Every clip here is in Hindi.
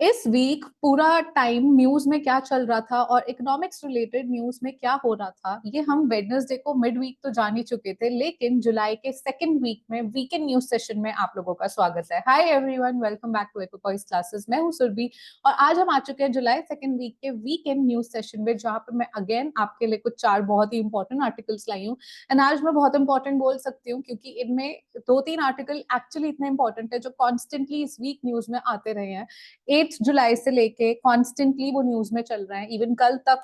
इस वीक पूरा टाइम न्यूज में क्या चल रहा था और इकोनॉमिक्स रिलेटेड न्यूज में क्या हो रहा था, ये हम वेडनेसडे को मिड वीक तो जान ही चुके थे, लेकिन जुलाई के सेकंड वीक में वीकेंड न्यूज सेशन में आप लोगों का स्वागत है। Hi everyone, welcome back to इकोकॉइस क्लासेस। मैं हूं सुरभि और आज हम आ चुके हैं जुलाई सेकंड वीक के वीकेंड न्यूज सेशन में, जहां पे मैं अगेन आपके लिए कुछ 4 बहुत ही इंपॉर्टेंट आर्टिकल्स लाई हूँ। एंड आज मैं बहुत इंपॉर्टेंट बोल सकती हूँ क्योंकि इनमें 2-3 आर्टिकल एक्चुअली इतने इंपॉर्टेंट है जो कॉन्स्टेंटली इस वीक न्यूज में आते रहे हैं। 8 जुलाई से लेके कॉन्स्टेंटली वो न्यूज में चल रहे हैं। इवन कल तक,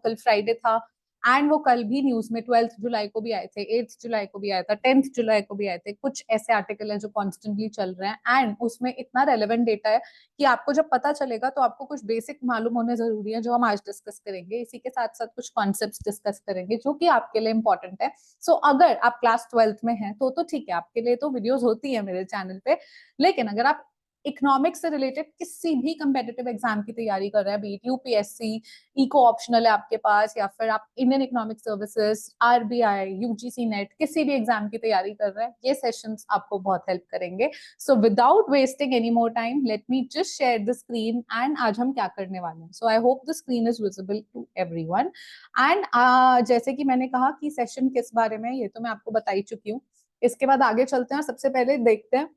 कल फ्राइडे था एंड वो कल भी न्यूज में 12 जुलाई को भी आए थे, 8 जुलाई को भी आया था, 10 जुलाई को भी आए थे। कुछ ऐसे आर्टिकल हैं जो कॉन्स्टेंटली चल रहे हैं एंड उसमें इतना रेलेवेंट डेटा है कि आपको जब पता चलेगा तो आपको कुछ बेसिक मालूम होने जरूरी है, जो हम आज डिस्कस करेंगे। इसी के साथ साथ कुछ कॉन्सेप्ट डिस्कस करेंगे जो कि आपके लिए इंपॉर्टेंट है। सो अगर आप क्लास 12th में हैं तो ठीक है, आपके लिए तो वीडियोस होती है मेरे चैनल पे। लेकिन अगर आप इकोनॉमिक्स से रिलेटेड किसी भी कंपेटिटिव एग्जाम की तैयारी कर रहे हैं, बीट यूपीएससी, इको ऑप्शनल है आपके पास, या फिर आप Indian economic services, RBI, UGC net, किसी भी एग्जाम की तैयारी कर रहे हैं, ये सेशंस आपको बहुत हेल्प करेंगे। So without wasting any more time, let me just share the screen and आज हम क्या करने वाले हैं। So I hope the screen is visible to everyone. And जैसे कि मैंने कहा कि सेशन किस बारे में, ये तो मैं आपको बता ही चुकी हूँ। इसके बाद आगे चलते हैं और सबसे पहले देखते हैं,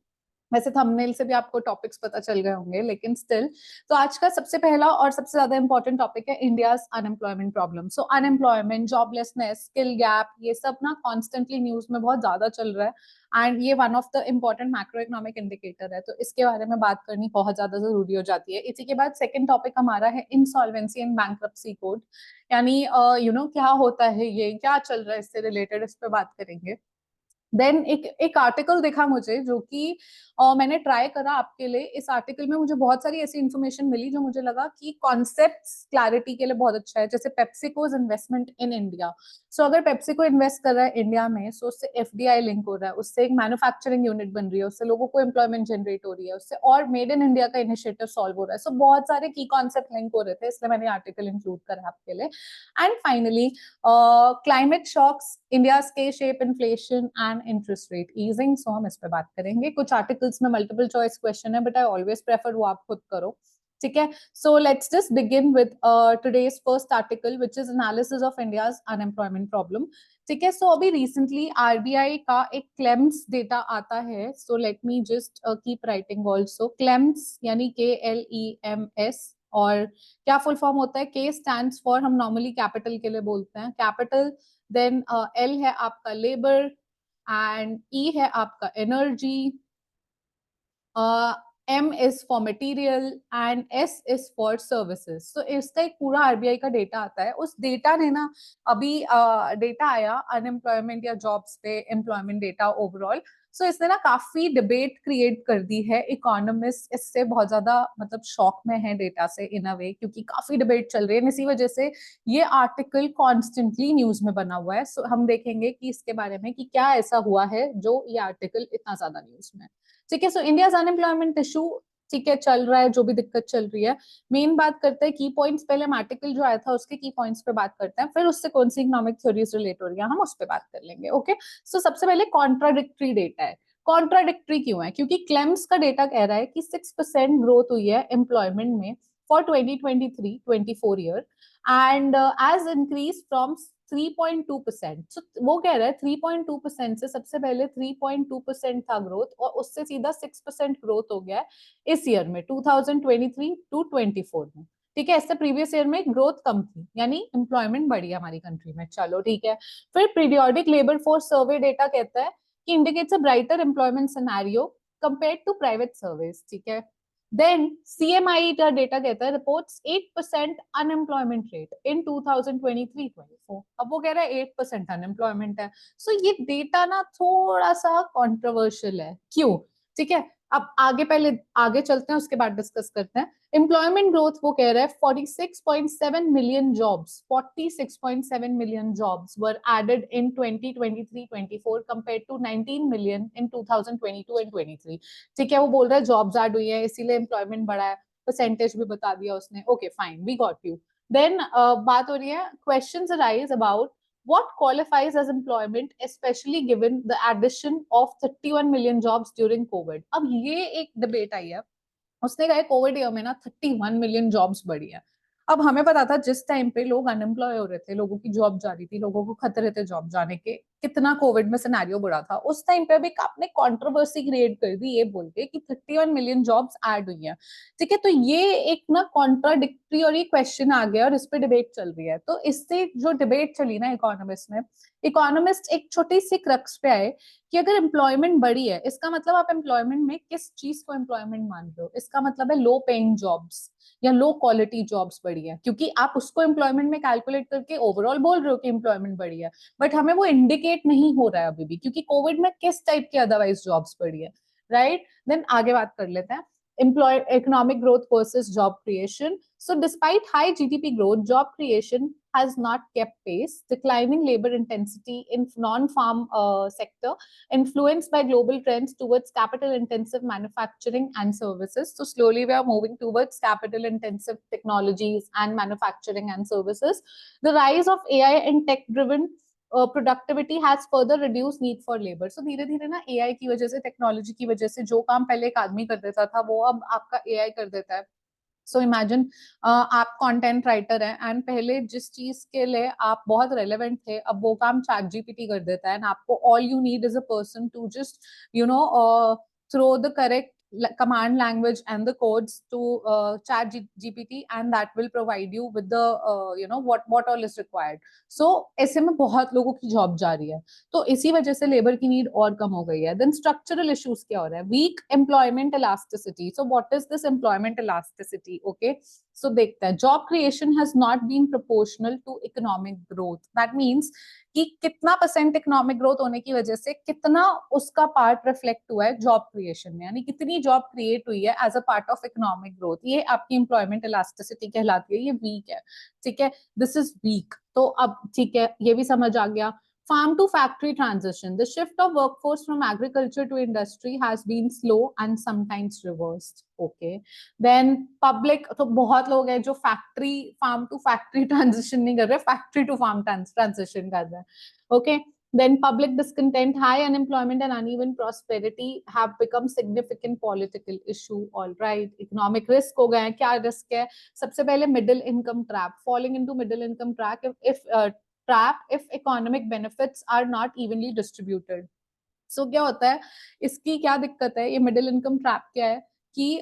वैसे थंबनेल से भी आपको टॉपिक्स पता चल गए होंगे लेकिन स्टिल। तो आज का सबसे पहला और सबसे ज्यादा इंपॉर्टेंट टॉपिक है इंडियाज अनएम्प्लॉयमेंट प्रॉब्लम। सो अनएम्प्लॉयमेंट, जॉबलेसनेस, स्किल गैप, ये सब ना कॉन्स्टेंटली न्यूज में बहुत ज्यादा चल रहा है एंड ये one of the important macro economic indicator है, तो इसके बारे में बात करनी बहुत ज्यादा जरूरी हो जाती है। इसी के बाद सेकेंड टॉपिक हमारा है इंसॉल्वेंसी एंड बैंक्रप्सी कोड, यानी क्या होता है, ये क्या चल रहा है, इससे रिलेटेड इस पे बात करेंगे। देन एक आर्टिकल दिखा मुझे जो कि मैंने ट्राई करा आपके लिए। इस आर्टिकल में मुझे बहुत सारी ऐसी इन्फॉर्मेशन मिली जो मुझे लगा कि कॉन्सेप्ट्स क्लैरिटी के लिए बहुत अच्छा है। जैसे पेप्सिकोज इन्वेस्टमेंट इन इंडिया। सो अगर पेप्सिको इन्वेस्ट कर रहा है इंडिया में, सो उससे एफडीआई लिंक हो रहा है, उससे एक मैन्युफैक्चरिंग यूनिट बन रही है, उससे लोगों को एम्प्लॉयमेंट जनरेट हो रही है, उससे और मेड इन इंडिया का इनिशिएटिव सॉल्व हो रहा है। सो बहुत सारे की कॉन्सेप्ट लिंक हो रहे थे, इसलिए मैंने आर्टिकल इंक्लूड करा आपके लिए। And finally climate shocks, India के shape, inflation and interest rate easing. So हम इस पे बात करेंगे। कुछ आर्टिकल्स में मल्टीपल चॉइस क्वेश्चन है, बट आई ऑलवेज प्रेफर वो आप खुद करो, ठीक है। So let's just begin with today's first article which is analysis of India's unemployment problem, ठीक है। सो अभी रिसेंटली आरबीआई का एक क्लेम्स डेटा आता है। So let me just keep writing also. Claims यानी KLEMS, और क्या फुल फॉर्म होता है? के स्टैंड्स फॉर, हम नॉर्मली कैपिटल के लिए बोलते हैं कैपिटल, देन एल है आपका लेबर एंड ई है आपका energy, M is for material and S is for services. तो इसका एक पूरा आरबीआई का डेटा आता है। उस डेटा ने ना अभी डेटा आया अनएम्प्लॉयमेंट या जॉब्स पे, एम्प्लॉयमेंट डेटा ओवरऑल। सो इसने ना काफी डिबेट क्रिएट कर दी है। इकोनॉमिस्ट इससे बहुत ज्यादा मतलब शॉक में है डेटा से इन अ वे, क्योंकि काफी डिबेट चल रही है। इसी वजह से ये आर्टिकल कॉन्स्टेंटली न्यूज में बना हुआ है। सो हम देखेंगे कि इसके बारे में कि क्या ऐसा हुआ है जो ये आर्टिकल इतना ज्यादा न्यूज में, ठीक है। सो इंडिया अनएम्प्लॉयमेंट इशू, ठीक है, चल रहा है, जो भी दिक्कत चल रही है। मेन बात करते हैं की पॉइंट्स। पहले हम आर्टिकल जो आया था उसके की पॉइंट्स पे बात करते हैं, फिर उससे कौन सी इकोनॉमिक थ्योरीज रिलेट हो रही है हम उस पर बात कर लेंगे, ओके। सो सबसे पहले कॉन्ट्राडिक्टरी डेटा है। कॉन्ट्राडिक्टरी क्यों है? क्योंकि क्लेम्स का डेटा कह रहा है कि 6% ग्रोथ हुई है एम्प्लॉयमेंट में for 2023-24 year and as increase from 3.2%। so, वो कह रहा है 3.2% से सबसे पहले 3.2% था ग्रोथ, और उससे सीधा 6% ग्रोथ हो गया है इस ईयर में 2023-24 में, ठीक है। इससे प्रीवियस ईयर में ग्रोथ कम थी, यानी एम्प्लॉयमेंट बढ़ी हमारी कंट्री में, चलो ठीक है। फिर periodic labour force survey data कहता है कि indicates a brighter employment scenario compared to private service, ठीक है। देन CMI का डेटा कहता है रिपोर्ट्स 8% अनएम्प्लॉयमेंट रेट इन 2023-24। अब वो कह रहा है 8% अनएम्प्लॉयमेंट है। सो ये डेटा ना थोड़ा सा कॉन्ट्रोवर्शियल है, क्यों? ठीक है, अब आगे, पहले आगे चलते हैं उसके बाद डिस्कस करते हैं। एम्प्लॉयमेंट ग्रोथ वो कह रहा है 46.7 million jobs, 46.7 million jobs were added in 2023-24 compared to 19 million in 2022 and 23, ठीक है। वो बोल रहा है जॉब्स ऐड हुई है इसीलिए एम्प्लॉयमेंट बढ़ा है, परसेंटेज भी बता दिया उसने, okay fine, we got you. Then बात हो रही है, questions arise about what qualifies as employment, especially given the addition of 31 million jobs during COVID। अब ये एक डिबेट आई है उसने कहा कोविड ईयर में ना 31 मिलियन जॉब्स बढ़ी है। अब हमें पता था जिस टाइम पे लोग अनएम्प्लॉय हो रहे थे, लोगों की जॉब जा रही थी, लोगों को खतरे थे जॉब जाने के, कितना कोविड में सिनेरियो बुरा था, उस टाइम पे भी आपने कंट्रोवर्सी क्रिएट कर दी ये बोल के कि 31 मिलियन जॉब्स ऐड हुई हैं। ठीक है, तो ये एक ना कॉन्ट्राडिक्टरी और ये क्वेश्चन आ गया और इस पे डिबेट चल रही है। तो इससे जो डिबेट चली ना इकोनॉमिस्ट में, इकोनॉमिस्ट एक छोटी सी क्रक्स पे आए कि अगर एम्प्लॉयमेंट बढ़ी है, इसका मतलब आप एम्प्लॉयमेंट में किस चीज को एम्प्लॉयमेंट मान रहे हो? इसका मतलब है लो पेइंग जॉब्स या लो क्वालिटी जॉब्स बढ़ी है, क्योंकि आप उसको एम्प्लॉयमेंट में कैलकुलेट करके ओवरऑल बोल रहे हो कि एम्प्लॉयमेंट बढ़ी है, बट हमें वो इंडिकेट नहीं हो रहा है अभी भी, क्योंकि कोविड में किस टाइप की अदरवाइज जॉब्स बढ़ी है, राइट? देन आगे बात कर लेते हैं, employ economic growth versus job creation. So despite high GDP growth, job creation has not kept pace. Declining labor intensity in non-farm sector, influenced by global trends towards capital-intensive manufacturing and services. So slowly we are moving towards capital-intensive technologies and manufacturing and services. The rise of AI and tech-driven productivity has further reduce need for labour. So धीरे धीरे ना एआई की वजह से, टेक्नोलॉजी की वजह से, जो काम पहले एक आदमी कर देता था वो अब आपका एआई कर देता है। सो इमेजिन आप कंटेंट राइटर हैं एंड पहले जिस चीज के लिए आप बहुत रेलेवेंट थे, अब वो काम चैट जीपीटी कर देता है एंड आपको all you need is a person to just you know throw the correct command language and the codes to chat gpt, and that will provide you with the what all is required. So ऐसे में बहुत लोगों की जॉब जा रही है, तो इसी वजह से लेबर की नीड और कम हो गई है। देन स्ट्रक्चरल इश्यूज क्या हो रहा है? Weak employment elasticity. So what is this employment elasticity? Okay, so देखते हैं। Job creation has not been proportional to economic growth. That means कि कितना परसेंट इकोनॉमिक ग्रोथ होने की वजह से कितना उसका पार्ट रिफ्लेक्ट हुआ है जॉब क्रिएशन में, यानी कितनी जॉब क्रिएट हुई है as a part of economic growth, ये आपकी एम्प्लॉयमेंट इलास्टिसिटी कहलाती है। ये वीक है, ठीक है, दिस इज वीक। तो अब ठीक है, ये भी समझ आ गया। Farm to factory transition. The shift of workforce from agriculture to industry has been slow and sometimes reversed. Okay. Then public, तो बहुत लोग हैं जो factory farm to factory transition नहीं कर रहे, फैक्ट्री टू फार्म ट्रांजिशन कर रहे हैं। Okay, then public discontent, high unemployment and uneven prosperity have become significant political issue. All right, economic risk हो गए हैं। क्या risk है? सबसे पहले middle income trap, falling into middle income trap if economic benefits are not evenly distributed. सो क्या होता है, इसकी क्या दिक्कत है, ये मिडिल इनकम ट्रैप क्या है कि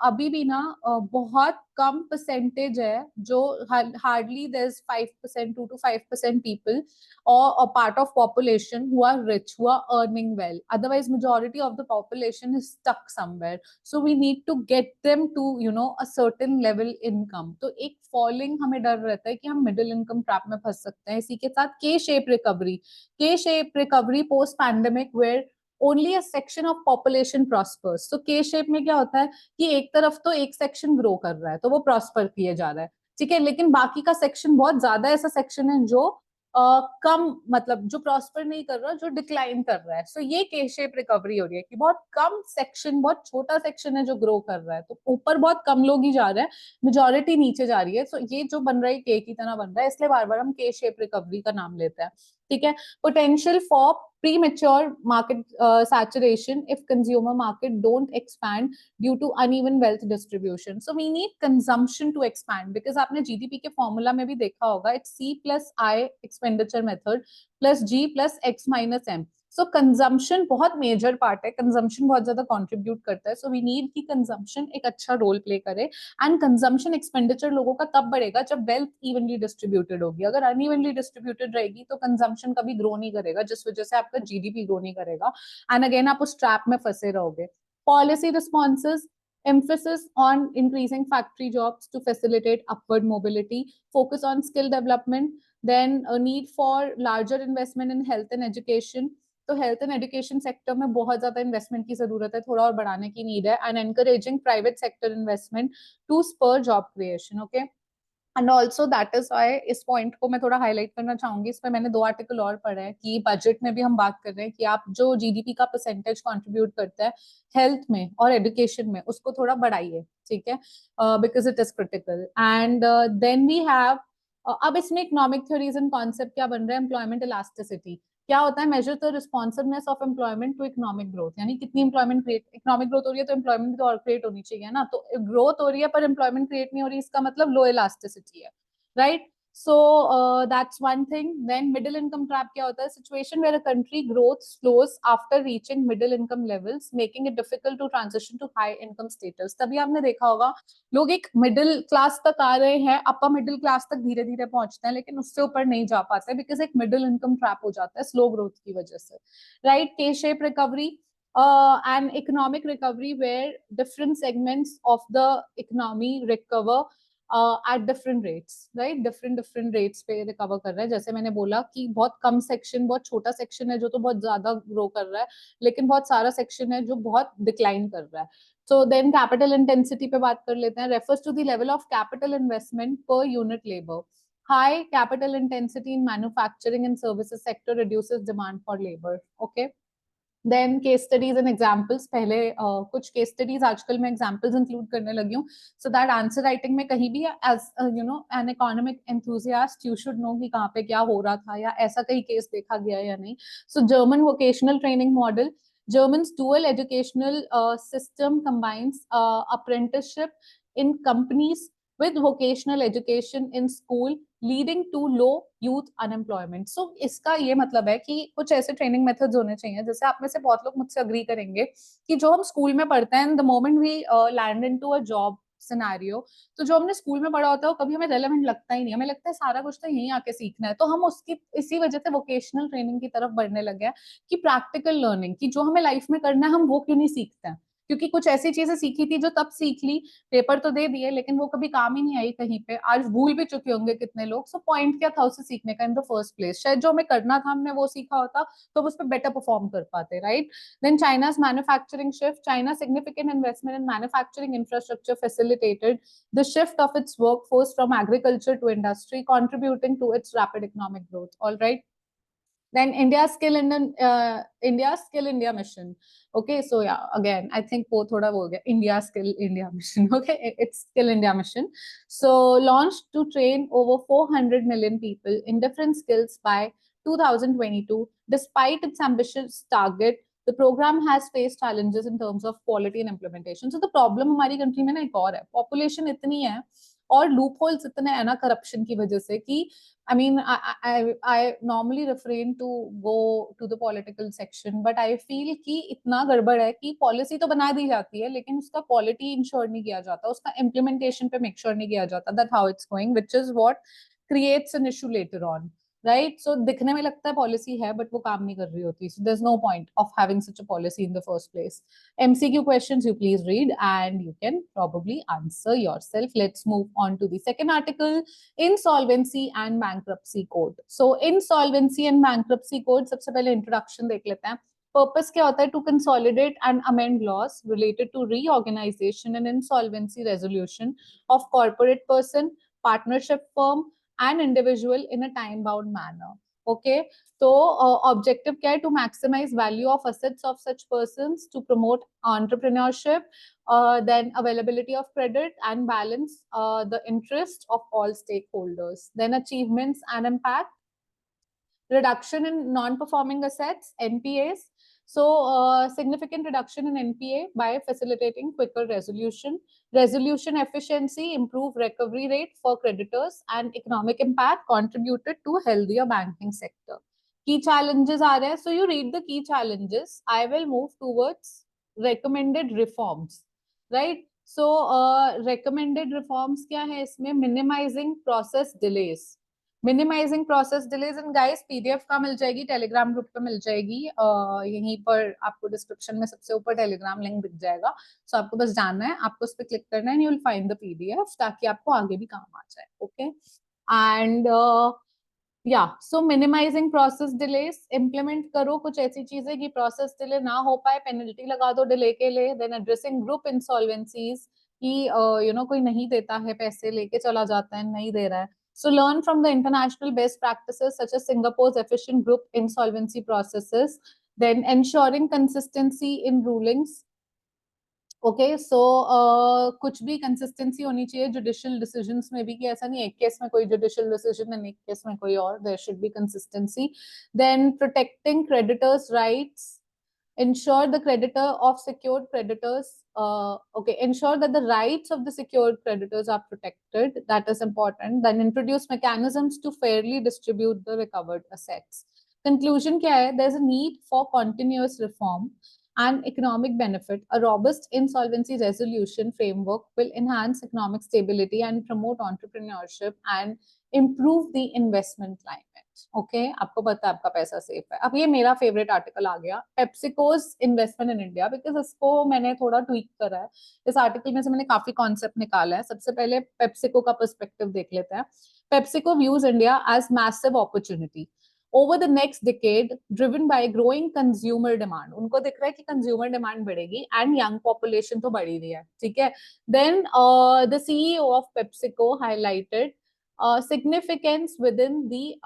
अभी भी ना बहुत कम परसेंटेज है जो hardly there is 5%, 2 to 5% people और part of population who are rich, who are earning well, otherwise majority of the population is stuck somewhere. So we need to get them to a certain level income. तो एक फॉलिंग हमें डर रहता है कि हम मिडिल इनकम ट्रैप में फंस सकते हैं। इसी के साथ के shape recovery, K-shaped recovery post pandemic where only a section of population prospers. So K-shape में क्या होता है कि एक तरफ तो एक सेक्शन ग्रो कर रहा है तो वो प्रॉस्पर किए जा रहा है, ठीक है, लेकिन बाकी का सेक्शन बहुत ज्यादा ऐसा सेक्शन है जो कम, मतलब जो प्रॉस्पर नहीं कर रहा, जो डिक्लाइन कर रहा है। सो ये के शेप रिकवरी हो रही है कि बहुत कम सेक्शन, बहुत छोटा सेक्शन है जो ग्रो कर रहा है, तो ऊपर बहुत कम लोग ही जा रहे हैं, मेजोरिटी नीचे जा रही है। सो ये जो बन रहा है के की तरह बन रहा है, इसलिए बार बार हम के शेप रिकवरी का नाम लेते हैं, ठीक है। Potential for premature market saturation if consumer market don't expand due to uneven wealth distribution. So we need consumption to expand because आपने GDP के फॉर्मूला में भी देखा होगा, it's C plus I expenditure method plus G plus X minus M. So consumption बहुत मेजर पार्ट है, कंजम्पशन बहुत ज्यादा कंट्रीब्यूट करता है। सो वी नीड कि कंजम्पशन एक अच्छा रोल प्ले करे एंड कंजम्पशन एक्सपेंडिचर लोगों का तब बढ़ेगा जब वेल्थ इवनली डिस्ट्रीब्यूटेड होगी। अगर अनइवनली डिस्ट्रीब्यूटेड रहेगी तो कंजम्पशन कभी ग्रो नहीं करेगा, जिस वजह से आपका जीडीपी ग्रो नहीं करेगा एंड अगेन आप उस ट्रैप में फंसे रहोगे। Policy responses, emphasis on increasing factory jobs to facilitate upward mobility, focus on skill development, then a need for larger investment in health and education. तो हेल्थ एंड एजुकेशन सेक्टर में बहुत ज्यादा इन्वेस्टमेंट की जरूरत है, थोड़ा और बढ़ाने की नीड है and encouraging private sector investment to spur job creation. Okay, and also that is why इस पॉइंट को मैं थोड़ा हाईलाइट करना चाहूंगी। इस पर मैंने 2 आर्टिकल और पढ़े हैं कि बजट में भी हम बात कर रहे हैं कि आप जो जीडीपी का परसेंटेज कंट्रीब्यूट करता है हेल्थ में और एजुकेशन में, उसको थोड़ा बढ़ाइए, ठीक है, because it is critical. And then we have अब इसमें इकोनॉमिक थ्योरीज एंड कॉन्सेप्ट क्या बन रहा है? एम्प्लॉयमेंट इलास्टिसिटी, क्या होता है, measure the responsiveness of employment to economic growth, यानी कितनी एम्प्लॉयमेंट क्रिएट, इकोनॉमिक ग्रोथ हो रही है तो एम्प्लॉयमेंट भी तो और क्रिएट होनी चाहिए ना, तो ग्रोथ हो रही है पर एम्प्लॉयमेंट क्रिएट नहीं हो रही, इसका मतलब लो इलास्टिसिटी है, right? So that's one thing. Then middle income trap क्या होता है? Situation where a country growth slows after reaching middle income levels, making it difficult to transition to high income status. तभी आपने देखा होगा लोग एक मिडिल क्लास तक आ रहे हैं, अपर मिडिल क्लास तक धीरे धीरे पहुंचते हैं, लेकिन उससे ऊपर नहीं जा पाते बिकॉज एक मिडिल इनकम ट्रैप हो जाता है स्लो ग्रोथ की वजह से, राइट? के shape recovery and economic recovery where different segments of the economy recover at different rates, right? different rates पे रिकवर कर रहा है। जैसे मैंने बोला कि बहुत कम सेक्शन, बहुत छोटा सेक्शन है जो तो बहुत ज्यादा ग्रो कर रहा है, लेकिन बहुत सारा सेक्शन है जो बहुत डिक्लाइन कर रहा है। सो देन कैपिटल इंटेंसिटी पे बात कर लेते हैं, refers to the level of capital investment per unit labour. High capital intensity in manufacturing and services sector reduces demand for labor. Okay. Then case studies and examples, पहले कुछ केस स्टडीज आजकल मैं एग्जाम्पल्स इंक्लूड करने लगी हूँ सो दैट आंसर राइटिंग में कहीं भी as you know an economic enthusiast you should know कि कहाँ पे क्या हो रहा था या ऐसा कहीं केस देखा गया या नहीं। So German vocational training model, German's dual educational system combines apprenticeship in companies with vocational education in school, leading to low youth unemployment. So इसका ये मतलब है कि कुछ ऐसे ट्रेनिंग मेथड्स होने चाहिए, जैसे आप में से बहुत लोग मुझसे अग्री करेंगे कि जो हम स्कूल में पढ़ते हैं the moment we land into a job scenario, तो जो हमने स्कूल में पढ़ा होता है वो कभी हमें रेलेवेंट लगता ही नहीं, हमें लगता है सारा कुछ तो यहीं आके सीखना है, तो हम उसकी इसी वजह से वोकेशनल ट्रेनिंग की तरफ बढ़ने लगे हैं कि प्रैक्टिकल लर्निंग की जो हमें लाइफ में करना है हम वो क्यों नहीं सीखते हैं, क्योंकि कुछ ऐसी चीजें सीखी थी जो तब सीख ली, पेपर तो दे दिए लेकिन वो कभी काम ही नहीं आई कहीं पे, आज भूल भी चुके होंगे कितने लोग। सो पॉइंट क्या था उसे सीखने का इन द फर्स्ट प्लेस, शायद जो हमें करना था हमने वो सीखा होता तो उस पर बेटर परफॉर्म कर पाते, right? Then China's manufacturing shift, China significant investment in manufacturing infrastructure facilitated the shift of its workforce from agriculture to industry, contributing to its rapid economic growth. All right. Then India Skill India mission. Okay, so yeah, again, I think वो थोड़ा वो हो गया, India Skill India mission. Okay, it's Skill India mission. So launched to train over 400 million people in different skills by 2022. Despite its ambitious target, the program has faced challenges in terms of quality and implementation. So the problem हमारी कंट्री में ना एक और है, population इतनी है और लूप होल्स इतने हैं ना करप्शन की वजह से कि I mean, I normally refrain to go to the political section, but I feel कि इतना गड़बड़ है कि पॉलिसी तो बना दी जाती है लेकिन उसका क्वालिटी इंश्योर नहीं किया जाता, उसका इम्प्लीमेंटेशन पे मेक श्योर नहीं किया जाता, that how it's going, which is what creates an issue later on, right? So दिखने में लगता है पॉलिसी है बट वो काम नहीं कर रही होती, so there is no point of having such a policy in the first place. MCQ questions you please read and you can probably answer yourself. Let's move on to the second article, insolvency and bankruptcy code. So insolvency and bankruptcy code, सबसे पहले introduction देख लेते हैं। Purpose क्या होता है? To consolidate and amend laws related to reorganization and insolvency resolution of corporate person, partnership firm and individual in a time bound manner. Okay, so objective क्या है? To maximize value of assets of such persons, to promote entrepreneurship, then availability of credit and balance the interest of all stakeholders. Then achievements and impact, reduction in non-performing assets, NPAs. So significant reduction in NPA by facilitating quicker resolution, resolution efficiency, improve recovery rate for creditors, and economic impact contributed to healthier banking sector. Key challenges are there. So you read the key challenges. I will move towards recommended reforms, right? So recommended reforms क्या है इसमें? Minimizing process delays. Minimizing process delays, and guys PDF का मिल जाएगी, टेलीग्राम ग्रुप पे मिल जाएगी, यहीं पर आपको डिस्क्रिप्शन में सबसे ऊपर टेलीग्राम लिंक दिख जाएगा, सो आपको बस जानना है, आपको उस पर क्लिक करना है, you will find the PDF ताकि आपको आगे भी काम आ जाए। ओके, एंड या सो मिनिमाइजिंग प्रोसेस डिलेस, इम्प्लीमेंट करो कुछ ऐसी चीजें कि प्रोसेस डिले ना हो पाए, पेनल्टी लगा दो डिले के लिए। देन एड्रेसिंग ग्रुप इंसॉल्वेंसीज कि यू नो कोई नहीं देता है, पैसे लेके चला जाता है, नहीं दे रहा है। So learn from the international best practices such as Singapore's efficient group insolvency processes. Then ensuring consistency in rulings, okay so कुछ भी कंसिस्टेंसी होनी चाहिए जुडिशियल डिसीजंस में भी, कि ऐसा नहीं एक केस में कोई जुडिशियल डिसीजन एंड एक केस में कोई और, there should be consistency. Then protecting creditors rights, ensure the creditor of secured creditors, ensure that the rights of the secured creditors are protected, that is important. Then introduce mechanisms to fairly distribute the recovered assets. Conclusion kya hai? There's a need for continuous reform and economic benefit. A robust insolvency resolution framework will enhance economic stability and promote entrepreneurship and improve the investment climate. Okay आपको पता है आपका पैसा सेफ है. अब ये मेरा फेवरेट आर्टिकल आ गया, पेप्सिकोज इन्वेस्टमेंट इन इंडिया, बिकॉज इसको मैंने थोड़ा ट्वीक करा है. इस आर्टिकल में से मैंने काफी कॉन्सेप्ट निकाला है. सबसे पहले पेप्सिको का पर्सपेक्टिव देख लेते हैं. PepsiCo views India as massive opportunity over the next decade driven by growing consumer demand. उनको दिख रहा है कि consumer demand बढ़ेगी and young population तो बढ़ ही रही है, ठीक है. Then the CEO of PepsiCo highlighted significance within the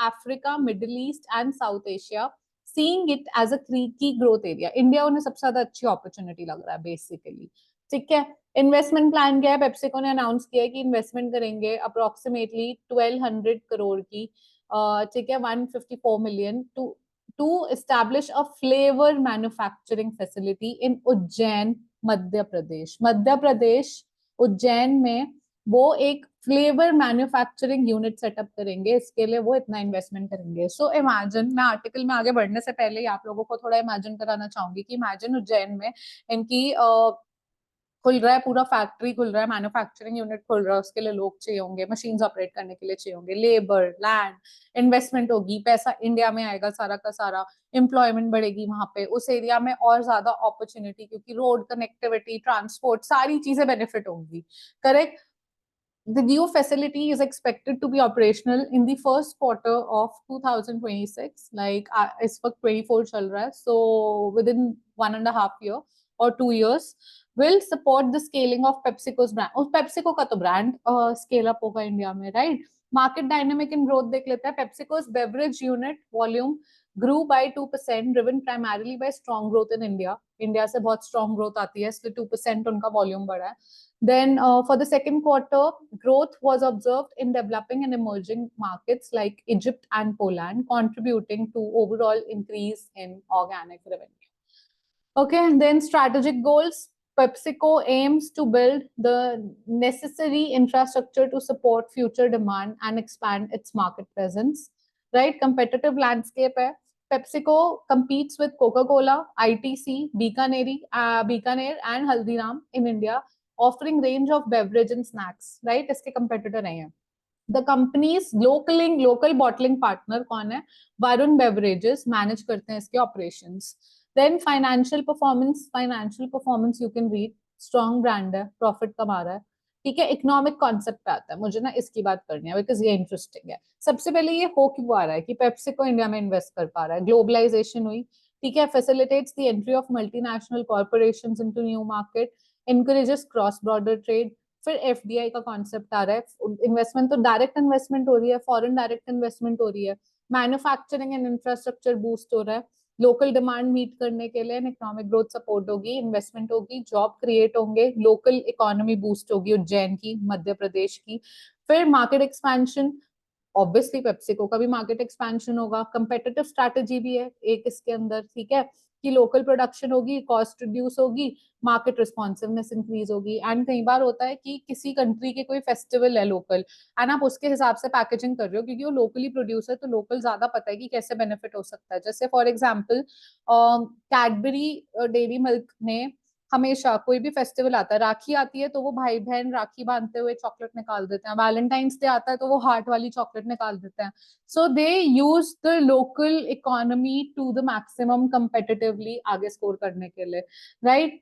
Africa, Middle East and South Asia, seeing it as a key growth area. India उन्हें सबसे ज्यादा अच्छी opportunity लग रहा है basically, ठीक है. इन्वेस्टमेंट प्लान क्या है? पेप्सिको ने अनाउंस किया है कि इन्वेस्टमेंट करेंगे अप्रोक्सीमेटली 1200 करोड़ की, ठीक है, 154 million to establish a flavor manufacturing facility in Ujjain Madhya Pradesh. Madhya Pradesh Ujjain में वो एक फ्लेवर मैन्युफैक्चरिंग यूनिट सेटअप करेंगे. इसके लिए वो इतना इन्वेस्टमेंट करेंगे. सो इमेजिन, मैं आर्टिकल में आगे बढ़ने से पहले ही आप लोगों को थोड़ा इमेजिन कराना चाहूंगी कि इमेजिन उज्जैन में इनकी खुल रहा है, पूरा फैक्ट्री खुल रहा है, मैन्युफैक्चरिंग यूनिट खुल रहा है, उसके लिए लोग चाहिए होंगे, मशीन्स ऑपरेट करने के लिए चाहिए होंगे, लेबर, लैंड, इन्वेस्टमेंट होगी, पैसा इंडिया में आएगा सारा का सारा, एम्प्लॉयमेंट बढ़ेगी वहां पे उस एरिया में और ज्यादा अपॉर्चुनिटी, क्योंकि रोड कनेक्टिविटी, ट्रांसपोर्ट, सारी चीजें बेनिफिट होंगी. Correct. The new facility is expected to be operational in the first quarter of 2026. Like इस वक्त 24 चल रहा है, so within 1.5 year or 2 years will support the scaling of PepsiCo's brand. उस PepsiCo का तो brand scale up होगा इंडिया में, right? Market dynamic and growth देख लेते हैं. PepsiCo's beverage unit volume grew by 2%, driven primarily by strong growth in India. India से बहुत strong growth आती है, इसलिए 2% उनका volume बढ़ा है. Then for the second quarter, growth was observed in developing and emerging markets like Egypt and Poland, contributing to overall increase in organic revenue. Okay, and then strategic goals. PepsiCo aims to build the necessary infrastructure to support future demand and expand its market presence. Right, competitive landscape hai. PepsiCo competes with Coca-Cola, ITC, Bikaner, and Haldiram in India, offering range of beverage and snacks. Right, इसके competitor नहीं है. The company's local bottling partner कौन है? Varun Beverages manage करते हैं इसके operations. Then financial performance you can read, strong brand है, profit कमा रहा है, ठीक है. इकोनॉमिक कॉन्सेप्ट पे आता है, मुझे ना इसकी बात करनी है बिकॉज ये इंटरेस्टिंग है. सबसे पहले ये हो क्यों आ रहा है कि पेप्सिको इंडिया में इन्वेस्ट कर पा रहा है? ग्लोबलाइजेशन हुई, ठीक है, facilitates the entry of multinational corporations into new market, encourages cross border trade. फिर एफडीआई का कॉन्सेप्ट आ रहा है. इन्वेस्टमेंट तो डायरेक्ट इन्वेस्टमेंट हो रही है, फॉरेन डायरेक्ट इन्वेस्टमेंट हो रही है, मैन्युफैक्चरिंग एंड इंफ्रास्ट्रक्चर बूस्ट हो रहा है, लोकल डिमांड मीट करने के लिए इकोनॉमिक ग्रोथ सपोर्ट होगी, इन्वेस्टमेंट होगी, जॉब क्रिएट होंगे, लोकल इकोनॉमी बूस्ट होगी उज्जैन की, मध्य प्रदेश की. फिर मार्केट एक्सपेंशन, ऑब्वियसली पेप्सिको का भी मार्केट एक्सपेंशन होगा. कंपेटिटिव स्ट्रैटेजी भी है एक इसके अंदर, ठीक है, कि लोकल प्रोडक्शन होगी, कॉस्ट रिड्यूस होगी, मार्केट रिस्पॉन्सिवनेस इंक्रीज होगी. एंड कई बार होता है कि किसी कंट्री के कोई फेस्टिवल है लोकल, एंड आप उसके हिसाब से पैकेजिंग कर रहे हो क्योंकि वो लोकली प्रोड्यूस है, तो लोकल ज्यादा पता है कि कैसे बेनिफिट हो सकता है. जैसे for example Cadbury dairy milk ने हमेशा कोई भी फेस्टिवल आता है, राखी आती है तो वो भाई बहन राखी बांधते हुए चॉकलेट निकाल देते हैं, वैलेंटाइंस डे आता है तो वो हार्ट वाली चॉकलेट निकाल देते हैं. So they use the local economy to the maximum competitively आगे स्कोर करने के लिए, right.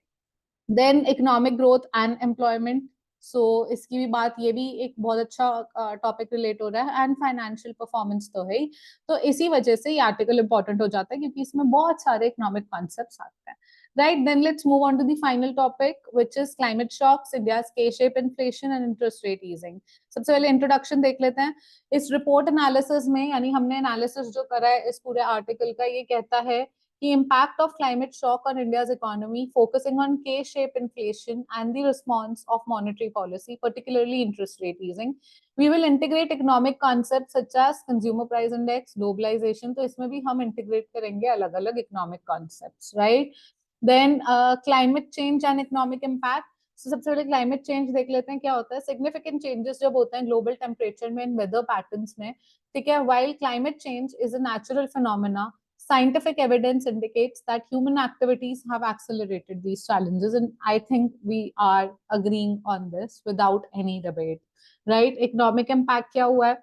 Then economic growth and employment, so इसकी भी बात, ये भी एक बहुत अच्छा टॉपिक रिलेट हो रहा है. एंड फाइनेंशियल परफॉर्मेंस तो है ही, तो इसी वजह से ये आर्टिकल इंपॉर्टेंट हो जाता है क्योंकि इसमें बहुत सारे इकोनॉमिक कॉन्सेप्ट्स आते हैं. Right, then let's move on to the final topic, which is climate shocks, India's K-shaped inflation and interest rate easing. सबसे पहले इंट्रोडक्शन देख लेते हैं. इस रिपोर्ट एनालिसिस में, यानी हमने एनालिसिस जो करा है इस पूरे आर्टिकल का, ये कहता है कि impact of climate shock on India's economy, focusing on K-shaped inflation and the response of monetary policy, particularly interest rate easing. We will integrate economic concepts such as consumer price index, globalization. तो इसमें भी हम integrate करेंगे अलग-अलग economic concepts, right? Then climate change and economic impact. So, सबसे पहले क्लाइमेट चेंज देख लेते हैं क्या होता है. सिग्निफिकेंट चेंजेस जब होते हैं ग्लोबल टेम्परेचर में, इन वेदर पैटर्न्स में, ठीक है. While climate change is a natural phenomena, scientific evidence indicates that human activities have accelerated these challenges, and I think we are agreeing on this without any debate, right? Economic impact क्या हुआ है?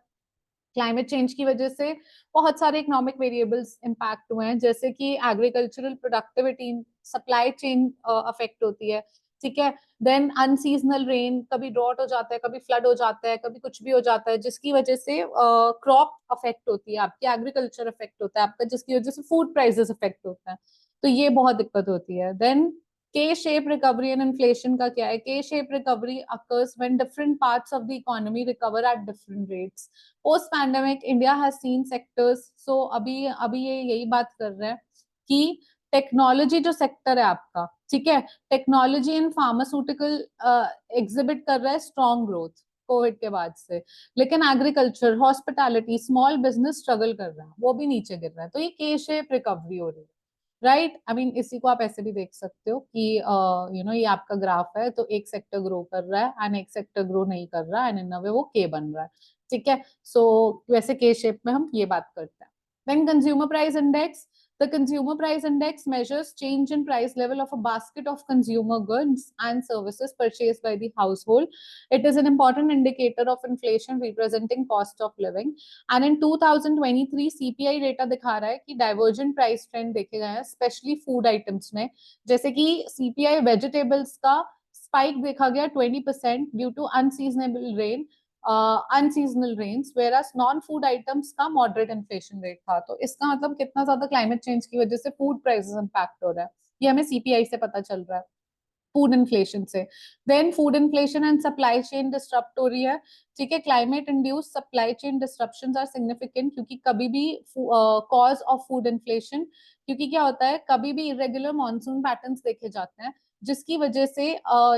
क्लाइमेट चेंज की वजह से बहुत सारे इकोनॉमिक वेरिएबल्स इम्पैक्ट हुए हैं, जैसे कि agricultural productivity, supply chain affect होती है, ठीक है. देन अनसीजनल रेन, कभी ड्रॉट हो जाता है, कभी फ्लड हो जाता है, कभी कुछ भी हो जाता है, जिसकी वजह से क्रॉप अफेक्ट होती है आपकी, एग्रीकल्चर अफेक्ट होता है आपका, जिसकी वजह से फूड प्राइसेस अफेक्ट होता है. तो ये बहुत दिक्कत होती है. Then K-shaped recovery and inflation का क्या है? K-shaped recovery occurs when different parts of the economy recover at different rates. Post pandemic India has seen sectors, so अभी अभी ये यही बात कर रहे हैं कि टेक्नोलॉजी जो सेक्टर है आपका, ठीक है, टेक्नोलॉजी एंड फार्मास्यूटिकल एग्जिबिट कर रहा है स्ट्रॉन्ग ग्रोथ कोविड के बाद से, लेकिन agriculture, hospitality, small business struggle कर रहा है, वो भी नीचे गिर रहा है. तो ये के शेप रिकवरी हो रही है, राइट. आई मीन इसी को आप ऐसे भी देख सकते हो कि यू नो ये आपका ग्राफ है, तो एक सेक्टर ग्रो कर रहा है एंड एक सेक्टर ग्रो नहीं कर रहा है, एंड इन अ वे वो के बन रहा है, ठीक है. सो वैसे के शेप में हम ये बात करते हैं. Then consumer price index. The consumer price index measures change in price level of a basket of consumer goods and services purchased by the household. It is an important indicator of inflation representing cost of living. And in 2023 CPI data दिखा रहा है कि divergent price trend देखे गए हैं, especially food items में. जैसे कि CPI vegetables का spike देखा गया 20% due to unseasonable rain, unseasonal rains, whereas non food items का मॉडरेट इन्फ्लेशन रेट था. तो इसका मतलब कितना ज्यादा क्लाइमेट चेंज की वजह से फूड प्राइसेस इंपैक्ट हो रहा है, ये हमें सीपीआई से पता चल रहा है, फूड इन्फ्लेशन से. Then food inflation and supply chain disturb हो रही है, ठीक है. Climate induced supply chain disruptions are significant, क्योंकि कभी भी कॉज ऑफ फूड इन्फ्लेशन, क्योंकि क्या होता है, कभी भी इरेगुलर मॉनसून पैटर्न्स देखे जाते हैं, जिसकी वजह से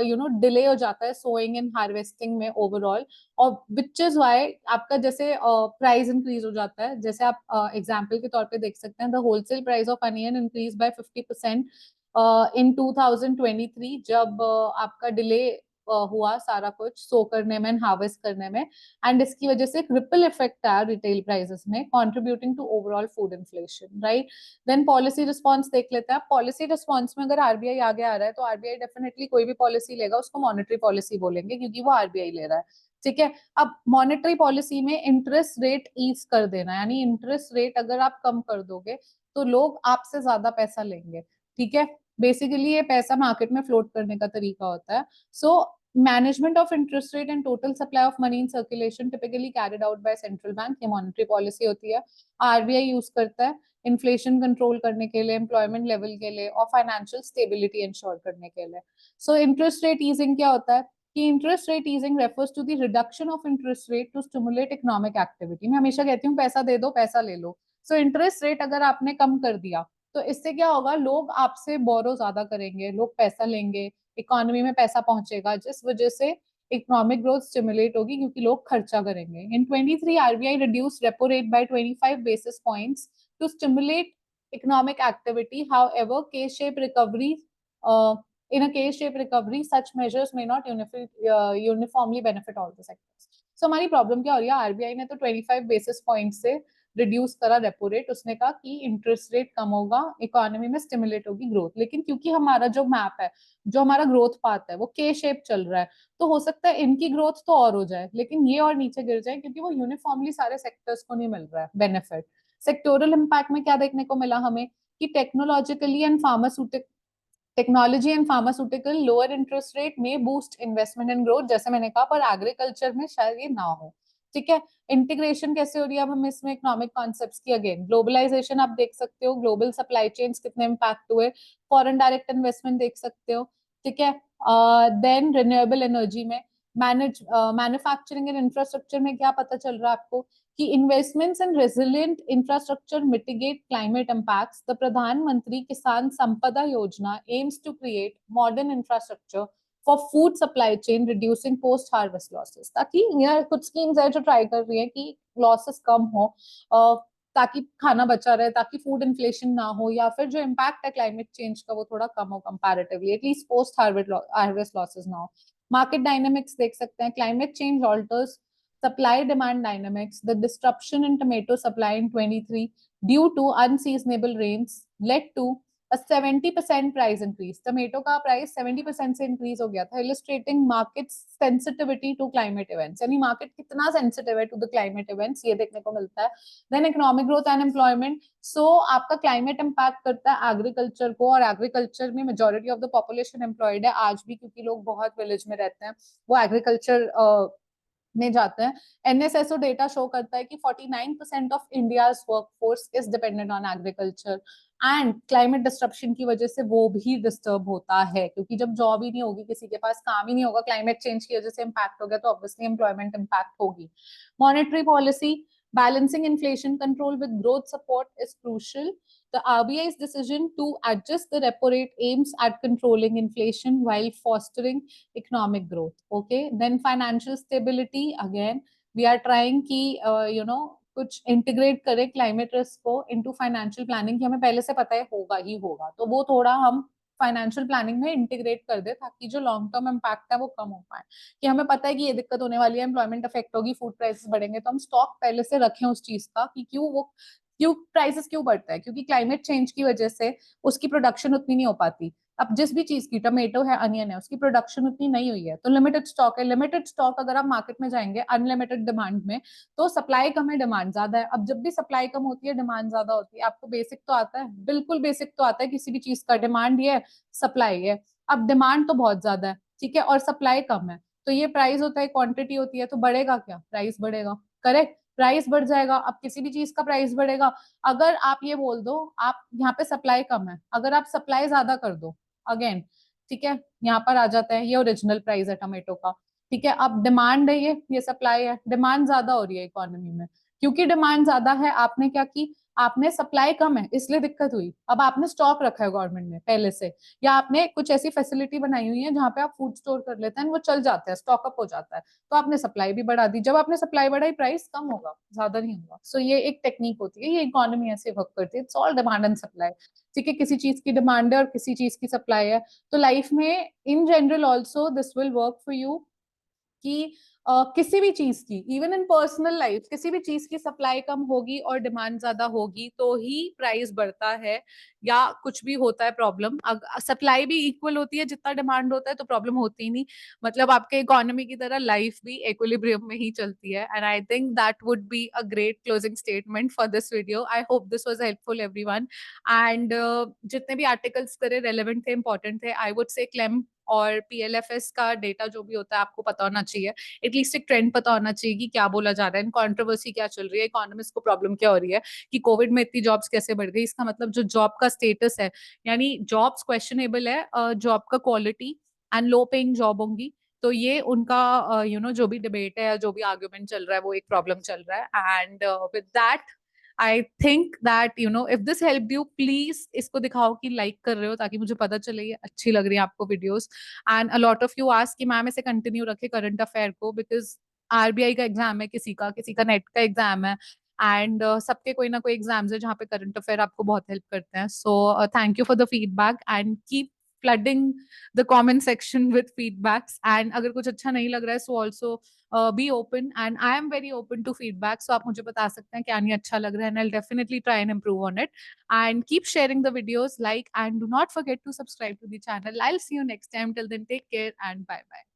यू नो डिले हो जाता है सोइंग एंड हार्वेस्टिंग में ओवरऑल, और विच इज वाई आपका जैसे प्राइस इंक्रीज हो जाता है. जैसे आप एग्जांपल के तौर पे देख सकते हैं, the wholesale price of onion increase by 50% इन 2023, जब आपका डिले हुआ सारा कुछ सो करने में, हार्वेस्ट करने में, एंड इसकी वजह से एक रिपल इफेक्ट आया रिटेल प्राइसेस में, contributing to overall food inflation, right. Then policy response देख लेते हैं. पॉलिसी रिस्पॉन्स में अगर आरबीआई आगे आ रहा है, तो आरबीआई डेफिनेटली कोई भी पॉलिसी लेगा उसको मॉनेटरी पॉलिसी बोलेंगे, क्योंकि वो आरबीआई ले रहा है, ठीक है. अब मॉनेटरी पॉलिसी में इंटरेस्ट रेट ईज कर देना, यानी इंटरेस्ट रेट अगर आप कम कर दोगे तो लोग आपसे ज्यादा पैसा लेंगे, ठीक है. बेसिकली ये पैसा मार्केट में फ्लोट करने का तरीका होता है. So management of interest rate and total supply of money in circulation typically carried out by central bank, ये मॉनेटरी पॉलिसी होती है. आरबीआई यूज करता है इन्फ्लेशन कंट्रोल करने के लिए, एम्प्लॉयमेंट लेवल के लिए, और फाइनेंशियल स्टेबिलिटी इंश्योर करने के लिए. सो इंटरेस्ट रेट ईजिंग क्या होता है कि interest rate easing refers to the reduction of interest rate to stimulate economic activity. मैं हमेशा कहती हूँ पैसा दे दो पैसा ले लो. सो इंटरेस्ट रेट अगर आपने कम कर दिया तो इससे क्या होगा, लोग आपसे बोरो ज्यादा करेंगे, लोग पैसा लेंगे, इकोनॉमी में पैसा पहुंचेगा, जिस वजह से इकोनॉमिक ग्रोथ स्टिमुलेट होगी, क्योंकि लोग खर्चा करेंगे. In 23 RBI reduce repo rate by 25 basis points to stimulate economic activity. However K-shaped recovery, in a K-shaped recovery such measures may not uniformly benefit all the sectors. So हमारी प्रॉब्लम क्या हो रही है, आरबीआई ने तो 25 बेसिस पॉइंट से रिड्यूस करा रेपो रेट, उसने कहा कि इंटरेस्ट रेट कम होगा, इकोनॉमी में स्टिमुलेट होगी ग्रोथ. लेकिन क्योंकि हमारा जो मैप है, जो हमारा ग्रोथ पाथ है, वो के शेप चल रहा है, तो हो सकता है इनकी ग्रोथ तो और हो जाए, लेकिन ये और नीचे गिर जाए, क्योंकि वो यूनिफॉर्मली सारे सेक्टर्स को नहीं मिल रहा है बेनिफिट. सेक्टोरल इम्पैक्ट में क्या देखने को मिला हमें कि technology and pharmaceutical lower interest rate में बूस्ट इन्वेस्टमेंट एंड ग्रोथ, जैसे मैंने कहा, पर एग्रीकल्चर में शायद ये ना हो, ठीक है. इंटीग्रेशन कैसे हो रही है अब हम इसमें इकोनॉमिक कॉन्सेप्ट्स की, अगेन ग्लोबलाइजेशन आप देख सकते हो, ग्लोबल सप्लाई चेन्स कितने इम्पैक्ट हुए, फॉरेन डायरेक्ट इन्वेस्टमेंट देख सकते हो, ठीक है. देन रिन्यूएबल एनर्जी में मैन्युफैक्चरिंग एंड इंफ्रास्ट्रक्चर में क्या पता चल रहा है आपको कि investments in resilient infrastructure mitigate climate impacts, the Pradhanmantri Kisan Sampada Yojana aims to create modern infrastructure for food supply chain reducing post harvest losses. ताकि यह कुछ स्कीम्स है जो ट्राई कर रही है कि लॉसेस कम हो, ताकि खाना बचा रहे, ताकि फूड इन्फ्लेशन ना हो, या फिर जो इम्पैक्ट है क्लाइमेट चेंज का वो थोड़ा कम हो comparatively, at least post harvest losses ना हो। मार्केट डायनेमिक्स देख सकते हैं, climate change alters supply demand dynamics. The disruption in tomato supply in 23 due to unseasonable rains led to a 70% price increase. Tomato का प्राइस 70% से इंक्रीज हो गया था, illustrating market sensitivity to climate events. यानी मार्केट कितना सेंसिटिव है टू द क्लाइमेट इवेंट्स, ये देखने को मिलता है। Then economic growth and employment. So आपका क्लाइमेट इंपैक्ट करता है एग्रीकल्चर को, और एग्रीकल्चर में majority of the population employed है आज भी, क्योंकि लोग बहुत विलेज में रहते हैं, वो एग्रीकल्चर में जाते हैं। एनएसएसओ डेटा शो करता है कि 49% of India's workforce is dependent on agriculture, and climate disruption की वजह से वो भी डिस्टर्ब होता है, क्योंकि जब जॉब ही नहीं होगी, किसी के पास काम ही नहीं होगा, क्लाइमेट चेंज की वजह से इम्पैक्ट हो गया, तो ऑब्वियसली एम्प्लॉयमेंट इम्पैक्ट होगी। Monetary policy, balancing inflation control with growth support is crucial. The RBI's decision to adjust the repo rate aims at controlling inflation while fostering economic growth. Okay, then financial stability, again we are trying ki कुछ इंटीग्रेट करें क्लाइमेट रिस्क को इनटू फाइनेंशियल प्लानिंग, कि हमें पहले से पता है होगा ही होगा, तो वो थोड़ा हम फाइनेंशियल प्लानिंग में इंटीग्रेट कर दे, ताकि जो लॉन्ग टर्म इम्पैक्ट है वो कम हो पाए। कि हमें पता है कि ये दिक्कत होने वाली है, एम्प्लॉयमेंट अफेक्ट होगी, फूड प्राइसेस बढ़ेंगे, तो हम स्टॉक पहले से रखें उस चीज का, कि क्यों प्राइसेस क्यों बढ़ता है, क्योंकि क्लाइमेट चेंज की वजह से उसकी प्रोडक्शन उतनी नहीं हो पाती। अब जिस भी चीज की, टोमेटो है, अनियन है, उसकी प्रोडक्शन उतनी नहीं हुई है, तो लिमिटेड स्टॉक है। लिमिटेड स्टॉक अगर आप मार्केट में जाएंगे अनलिमिटेड डिमांड में, तो सप्लाई कम है, डिमांड ज्यादा है। अब जब भी सप्लाई कम होती है, डिमांड ज्यादा होती है, आपको बेसिक तो आता है, बिल्कुल बेसिक तो आता है किसी भी चीज का, डिमांड ये है, सप्लाई है। अब डिमांड तो बहुत ज्यादा है, ठीक है, और सप्लाई कम है, तो ये प्राइस होता है, क्वांटिटी होती है, तो बढ़ेगा क्या, प्राइस बढ़ेगा, करेक्ट, प्राइस बढ़ जाएगा। अब किसी भी चीज का प्राइस बढ़ेगा, अगर आप ये बोल दो आप यहाँ पे सप्लाई कम है, अगर आप सप्लाई ज्यादा कर दो, अगेन ठीक है, यहाँ पर आ जाता है ये ओरिजिनल प्राइस है टोमेटो का, ठीक है। अब डिमांड है, ये सप्लाई है, डिमांड ज्यादा हो रही है इकोनॉमी में, क्योंकि डिमांड ज्यादा है, आपने क्या की, आपने सप्लाई कम है इसलिए दिक्कत हुई, अब आपने स्टॉक रखा है गवर्नमेंट ने पहले से, या आपने कुछ ऐसी फैसिलिटी बनाई हुई है जहां पे आप फूड स्टोर कर लेते हैं, वो चल जाता है, स्टॉक अप हो जाता है, तो आपने सप्लाई भी बढ़ा दी, जब आपने सप्लाई बढ़ाई प्राइस कम होगा, ज्यादा नहीं होगा। सो ये एक टेक्निक होती है, ये इकोनॉमी ऐसे वर्क करती है, it's all demand and supply, ठीक है, किसी चीज की डिमांड है और किसी चीज की सप्लाई है। तो लाइफ में in general also this will work for you, कि किसी भी चीज की, इवन इन पर्सनल लाइफ, किसी भी चीज की सप्लाई कम होगी और डिमांड ज्यादा होगी तो ही प्राइस बढ़ता है, या कुछ भी होता है प्रॉब्लम। सप्लाई भी इक्वल होती है जितना डिमांड होता है तो प्रॉब्लम होती ही नहीं, मतलब आपके इकोनॉमी की तरह लाइफ भी इक्विलिब्रियम में ही चलती है। And I think that would be a great closing statement for this video. I hope this was helpful everyone, and जितने भी आर्टिकल्स करे रेलेवेंट थे, इंपॉर्टेंट थे। आई वुड से क्लेम और पीएलएफएस का डेटा जो भी होता है आपको पता होना चाहिए, एटलीस्ट एक ट्रेंड पता होना चाहिए कि क्या बोला जा रहा है, कंट्रोवर्सी क्या चल रही है, इकोनॉमिस्ट को प्रॉब्लम क्या हो रही है, कि कोविड में इतनी जॉब्स कैसे बढ़ गई, इसका मतलब जो जॉब का स्टेटस है, यानी जॉब्स क्वेश्चनेबल है, जॉब का quality and low paying job होंगी, तो ये उनका जो भी डिबेट है, जो भी आर्ग्यूमेंट चल रहा है, वो एक प्रॉब्लम चल रहा है। And with that I think that if this help you, please इसको दिखाओ कि लाइक कर रहे हो, ताकि मुझे पता चले ये अच्छी लग रही है आपको videos. And a lot of you ask कि मैम इसे कंटिन्यू रखे करंट अफेयर को, बिकॉज आरबीआई का एग्जाम है, किसी का नेट का एग्जाम है, एंड सबके कोई ना कोई एग्जाम्स है जहाँ पे करंट अफेयर आपको बहुत हेल्प करते हैं। So thank you for the feedback and keep flooding the comment section with feedbacks, and अगर कुछ अच्छा नहीं लग रहा है so also be open, and I am very open to feedback, so आप मुझे बता सकते हैं क्या नहीं अच्छा लग रहा है, and I'll definitely try and improve on it, and keep sharing the videos, like, and do not forget to subscribe to the channel. I'll see you next time. Till then, take care and bye bye.